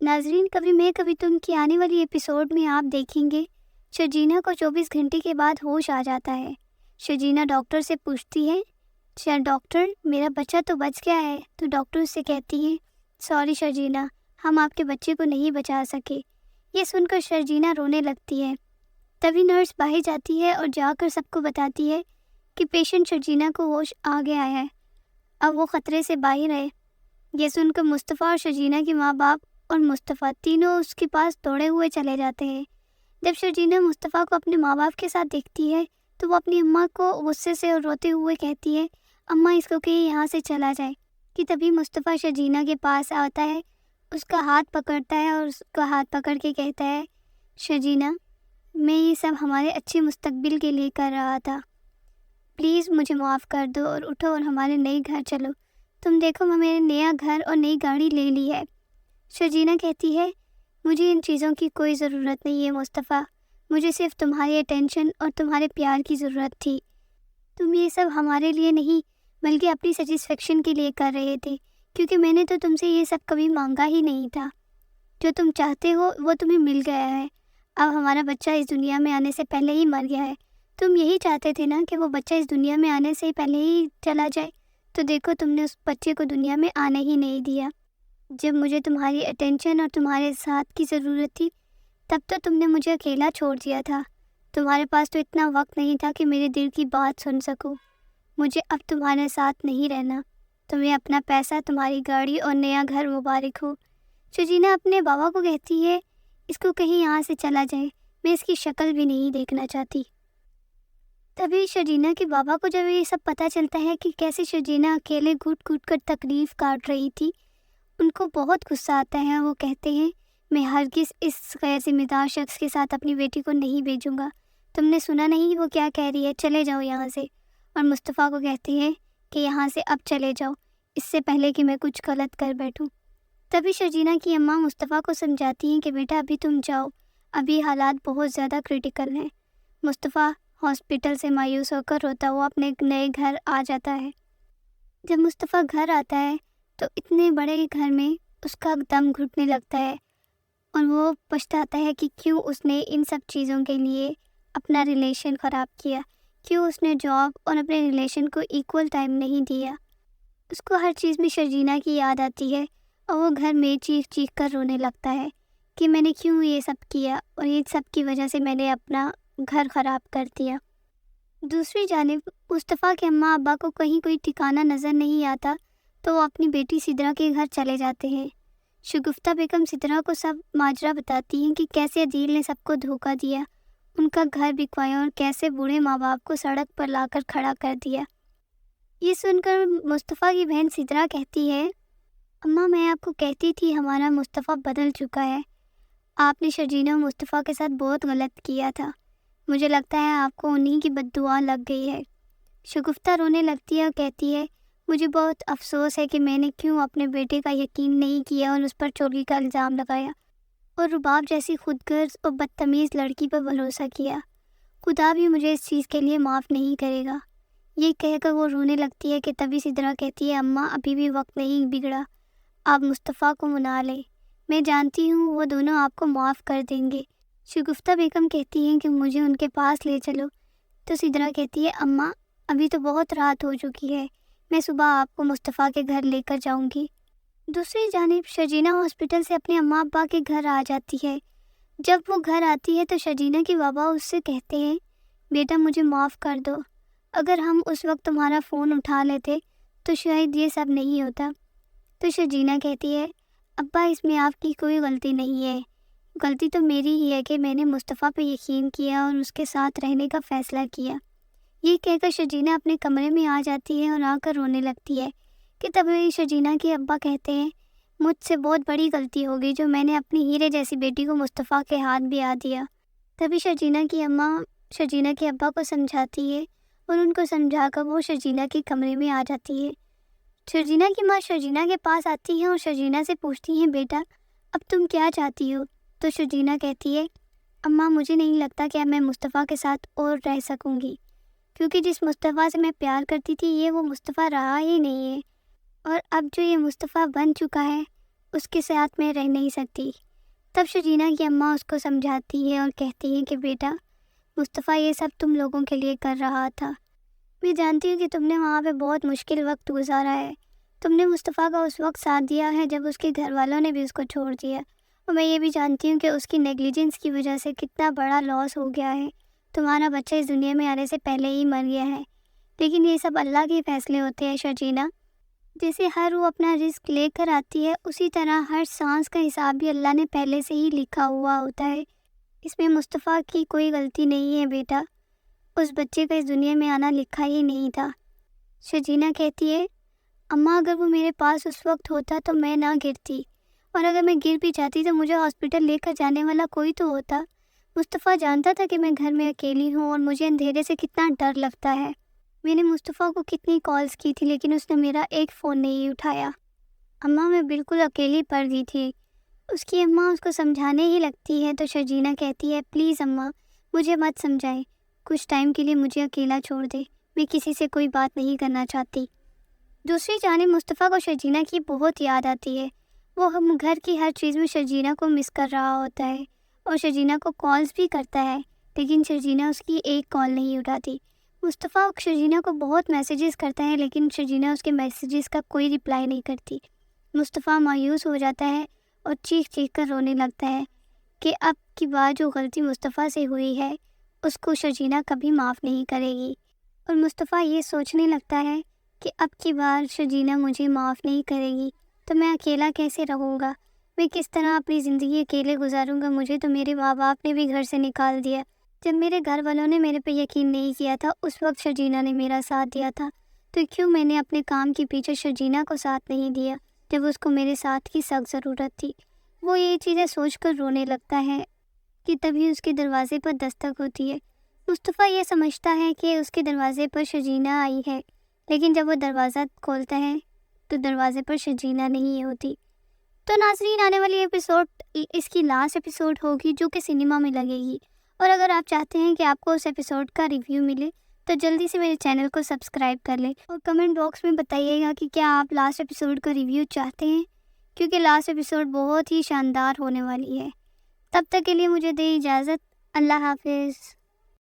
ناظرین، کبھی میں کبھی تم کی آنے والی ایپیسوڈ میں آپ دیکھیں گے شرجینا کو 24 گھنٹے کے بعد ہوش آ جاتا ہے۔ شرجینا ڈاکٹر سے پوچھتی ہے، ڈاکٹر میرا بچہ تو بچ گیا ہے۔ تو ڈاکٹر اس سے کہتی ہے، سوری شرجینا، ہم آپ کے بچے کو نہیں بچا سکے۔ یہ سن کر شرجینا رونے لگتی ہے۔ تبھی نرس باہر جاتی ہے اور جا کر سب کو بتاتی ہے کہ پیشنٹ شرجینا کو ہوش آ گیا ہے، اب وہ خطرے سے باہر ہے۔ یہ سن کر مصطفیٰ اور شرجینا کے ماں باپ اور مصطفیٰ تینوں اس کے پاس دوڑے ہوئے چلے جاتے ہیں۔ جب شرجینا مصطفیٰ کو اپنے ماں باپ کے ساتھ دیکھتی ہے تو وہ اپنی اماں کو غصے سے اور روتے ہوئے کہتی ہے، اماں اس کو کہ یہاں سے چلا جائے۔ کہ تبھی مصطفیٰ شرجینا کے پاس آتا ہے، اس کا ہاتھ پکڑتا ہے اور اس کا ہاتھ پکڑ کے کہتا ہے، شرجینا میں یہ سب ہمارے اچھے مستقبل کے لیے کر رہا تھا، پلیز مجھے معاف کر دو اور اٹھو اور ہمارے نئے گھر چلو۔ تم دیکھو میں نے نیا گھر اور نئی گاڑی لے لی ہے۔ شرجینا کہتی ہے، مجھے ان چیزوں کی کوئی ضرورت نہیں ہے مصطفیٰ، مجھے صرف تمہاری اٹینشن اور تمہارے پیار کی ضرورت تھی۔ تم یہ سب ہمارے لیے نہیں بلکہ اپنی سیٹسفیکشن کے لیے کر رہے تھے، کیونکہ میں نے تو تم سے یہ سب کبھی مانگا ہی نہیں تھا۔ جو تم چاہتے ہو وہ تمہیں مل گیا ہے۔ اب ہمارا بچہ اس دنیا میں آنے سے پہلے ہی مر گیا ہے۔ تم یہی چاہتے تھے نا کہ وہ بچہ اس دنیا میں آنے سے پہلے ہی چلا جائے، تو دیکھو تم نے اس بچے کو دنیا میں آنے ہی نہیں دیا۔ جب مجھے تمہاری اٹینشن اور تمہارے ساتھ کی ضرورت تھی تب تو تم نے مجھے اکیلا چھوڑ دیا تھا۔ تمہارے پاس تو اتنا وقت نہیں تھا کہ میرے دل کی بات سن سکو۔ مجھے اب تمہارے ساتھ نہیں رہنا۔ تمہیں اپنا پیسہ، تمہاری گاڑی اور نیا گھر مبارک ہو۔ شرجینا اپنے بابا کو کہتی ہے، اس کو کہیں یہاں سے چلا جائے، میں اس کی شکل بھی نہیں دیکھنا چاہتی۔ تبھی شرجینا کے بابا کو جب یہ سب پتہ چلتا ہے کہ کیسے شرجینا اکیلے گھٹ گھٹ کر تکلیف کاٹ رہی تھی، ان کو بہت غصہ آتا ہے۔ وہ کہتے ہیں، میں ہرگز اس غیر ذمہ دار شخص کے ساتھ اپنی بیٹی کو نہیں بھیجوں گا۔ تم نے سنا نہیں وہ کیا کہہ رہی ہے، چلے جاؤ یہاں سے۔ اور مصطفیٰ کو کہتے ہیں کہ یہاں سے اب چلے جاؤ، اس سے پہلے کہ میں کچھ غلط کر بیٹھوں۔ تبھی شرجینا کی اماں مصطفیٰ کو سمجھاتی ہیں کہ بیٹا ابھی تم جاؤ، ابھی حالات بہت زیادہ کرٹیکل ہیں۔ مصطفیٰ ہاسپٹل سے مایوس ہو کر روتا ہوا اپنے نئے گھر آ جاتا ہے۔ جب مصطفیٰ گھر آتا ہے تو اتنے بڑے گھر میں اس کا دم گھٹنے لگتا ہے اور وہ پچھتاتا ہے کہ کیوں اس نے ان سب چیزوں کے لیے اپنا ریلیشن خراب کیا، کیوں اس نے جاب اور اپنے ریلیشن کو ایکول ٹائم نہیں دیا۔ اس کو ہر چیز میں شرجینا کی یاد آتی ہے اور وہ گھر میں چیخ چیخ کر رونے لگتا ہے کہ میں نے کیوں یہ سب کیا اور یہ سب کی وجہ سے میں نے اپنا گھر خراب کر دیا۔ دوسری جانب مصطفیٰ کے اماں ابا کو کہیں کوئی ٹھکانہ نظر نہیں آتا تو وہ اپنی بیٹی سدرا کے گھر چلے جاتے ہیں۔ شگفتہ بیگم سدرا کو سب ماجرا بتاتی ہیں کہ کیسے عدیل نے سب کو دھوکہ دیا، ان کا گھر بکوایا اور کیسے بوڑھے ماں باپ کو سڑک پر لا کر کھڑا کر دیا۔ یہ سن کر مصطفیٰ کی بہن سدرا کہتی ہے، اماں میں آپ کو کہتی تھی ہمارا مصطفیٰ بدل چکا ہے، آپ نے شرجینا اور مصطفیٰ کے ساتھ بہت غلط کیا تھا، مجھے لگتا ہے آپ کو انہی کی بد دعا لگ گئی ہے۔ شگفتہ رونے لگتی ہے اور کہتی ہے، مجھے بہت افسوس ہے کہ میں نے کیوں اپنے بیٹے کا یقین نہیں کیا اور اس پر چوری کا الزام لگایا اور رباب جیسی خود غرض اور بدتمیز لڑکی پر بھروسہ کیا۔ خدا بھی مجھے اس چیز کے لیے معاف نہیں کرے گا۔ یہ کہہ کر وہ رونے لگتی ہے کہ تبھی سدرا کہتی ہے، اماں ابھی بھی وقت نہیں بگڑا، آپ مصطفیٰ کو منا لیں، میں جانتی ہوں وہ دونوں آپ کو معاف کر دیں گے۔ شگفتہ بیگم کہتی ہیں کہ مجھے ان کے پاس لے چلو، تو سدرا کہتی ہے، اماں ابھی تو بہت رات ہو چکی ہے، میں صبح آپ کو مصطفیٰ کے گھر لے کر جاؤں گی۔ دوسری جانب شرجینا ہاسپٹل سے اپنے اماں ابا کے گھر آ جاتی ہے۔ جب وہ گھر آتی ہے تو شرجینا کے بابا اس سے کہتے ہیں، بیٹا مجھے معاف کر دو، اگر ہم اس وقت تمہارا فون اٹھا لیتے تو شاید یہ سب نہیں ہوتا۔ تو شرجینا کہتی ہے، ابا اس میں آپ کی کوئی غلطی نہیں ہے، غلطی تو میری ہی ہے کہ میں نے مصطفیٰ پہ یقین کیا اور اس کے ساتھ رہنے کا فیصلہ کیا۔ یہ کہہ کر شرجینا اپنے کمرے میں آ جاتی ہے اور آ کر رونے لگتی ہے کہ تبھی شرجینا کے ابا کہتے ہیں، مجھ سے بہت بڑی غلطی ہو گئی جو میں نے اپنی ہیرے جیسی بیٹی کو مصطفیٰ کے ہاتھ بھی آ دیا۔ تبھی شرجینا کی اماں شرجینا کے ابا کو سمجھاتی ہے اور ان کو سمجھا کر وہ شرجینا کے کمرے میں آ جاتی ہے۔ شرجینا کی ماں شرجینا کے پاس آتی ہے اور شرجینا سے پوچھتی ہیں، بیٹا اب تم کیا چاہتی ہو؟ تو شرجینا کہتی ہے، اماں مجھے نہیں لگتا کہ اب میں مصطفیٰ کے ساتھ اور رہ سکوں گی، کیونکہ جس مصطفیٰ سے میں پیار کرتی تھی یہ وہ مصطفیٰ رہا ہی نہیں ہے، اور اب جو یہ مصطفیٰ بن چکا ہے اس کے ساتھ میں رہ نہیں سکتی۔ تب شجینہ کی اماں اس کو سمجھاتی ہے اور کہتی ہیں کہ بیٹا مصطفیٰ یہ سب تم لوگوں کے لیے کر رہا تھا۔ میں جانتی ہوں کہ تم نے وہاں پہ بہت مشکل وقت گزارا ہے۔ تم نے مصطفیٰ کا اس وقت ساتھ دیا ہے جب اس کے گھر والوں نے بھی اس کو چھوڑ دیا، اور میں یہ بھی جانتی ہوں کہ اس کی نیگلیجنس کی وجہ سے کتنا بڑا لاس ہو گیا ہے۔ تمہارا بچہ اس دنیا میں آنے سے پہلے ہی مر گیا ہے، لیکن یہ سب اللہ کے فیصلے ہوتے ہیں شجینہ۔ جیسے ہر روح اپنا رزق لے کر آتی ہے، اسی طرح ہر سانس کا حساب بھی اللہ نے پہلے سے ہی لکھا ہوا ہوتا ہے۔ اس میں مصطفیٰ کی کوئی غلطی نہیں ہے بیٹا، اس بچے کا اس دنیا میں آنا لکھا ہی نہیں تھا۔ شجینہ کہتی ہے اماں اگر وہ میرے پاس اس وقت ہوتا تو میں نہ گرتی، اور اگر میں گر بھی جاتی تو مجھے ہاسپٹل لے کر جانے والا کوئی تو ہوتا۔ مصطفیٰ جانتا تھا کہ میں گھر میں اکیلی ہوں اور مجھے اندھیرے سے کتنا ڈر لگتا ہے۔ میں نے مصطفیٰ کو کتنی کالز کی تھی لیکن اس نے میرا ایک فون نہیں اٹھایا۔ اماں میں بالکل اکیلی پڑ گئی تھی۔ اس کی اماں اس کو سمجھانے ہی لگتی ہے تو شجینہ کہتی ہے پلیز اماں مجھے مت سمجھائیں، کچھ ٹائم کے لیے مجھے اکیلا چھوڑ دے، میں کسی سے کوئی بات نہیں کرنا چاہتی۔ دوسری جانب مصطفیٰ کو شجینہ کی بہت یاد آتی ہے۔ وہ ہم گھر کی ہر چیز میں شجینہ کو مس کر رہا ہوتا ہے اور شجینہ کو کالز بھی کرتا ہے، لیکن شجینہ اس کی ایک کال نہیں اٹھاتی۔ مصطفیٰ شجینہ کو بہت میسیجز کرتا ہے لیکن شجینہ اس کے میسیجز کا کوئی رپلائی نہیں کرتی۔ مصطفیٰ مایوس ہو جاتا ہے اور چیخ چیخ کر رونے لگتا ہے کہ اب کی بار جو غلطی مصطفیٰ سے ہوئی ہے اس کو شجینہ کبھی معاف نہیں کرے گی، اور مصطفیٰ یہ سوچنے لگتا ہے کہ اب کی بار شجینہ مجھے معاف نہیں کرے گی تو میں اکیلا کیسے رہوں گا، میں کس طرح اپنی زندگی اکیلے گزاروں گا۔ مجھے تو میرے ماں باپ نے بھی گھر سے نکال دیا، جب میرے گھر والوں نے میرے پہ یقین نہیں کیا تھا اس وقت شجینہ نے میرا ساتھ دیا تھا، تو کیوں میں نے اپنے کام کے پیچھے شجینہ کو ساتھ نہیں دیا جب اس کو میرے ساتھ کی سخت ضرورت تھی۔ وہ یہ چیزیں سوچ کر رونے لگتا ہے کہ تبھی اس کے دروازے پر دستک ہوتی ہے۔ مصطفیٰ یہ سمجھتا ہے کہ اس کے دروازے پر شجینہ آئی ہے، لیکن جب وہ دروازہ کھولتا ہے تو دروازے پر شجینہ نہیں ہوتی۔ تو ناظرین آنے والی ایپیسوڈ اس کی لاسٹ ایپیسوڈ ہوگی جو کہ سنیما میں لگے گی، اور اگر آپ چاہتے ہیں کہ آپ کو اس ایپیسوڈ کا ریویو ملے تو جلدی سے میرے چینل کو سبسکرائب کر لیں اور کمنٹ باکس میں بتائیے گا کہ کیا آپ لاسٹ ایپیسوڈ کا ریویو چاہتے ہیں، کیونکہ لاسٹ ایپیسوڈ بہت ہی شاندار ہونے والی ہے۔ تب تک کے لیے مجھے دیں اجازت، اللہ حافظ۔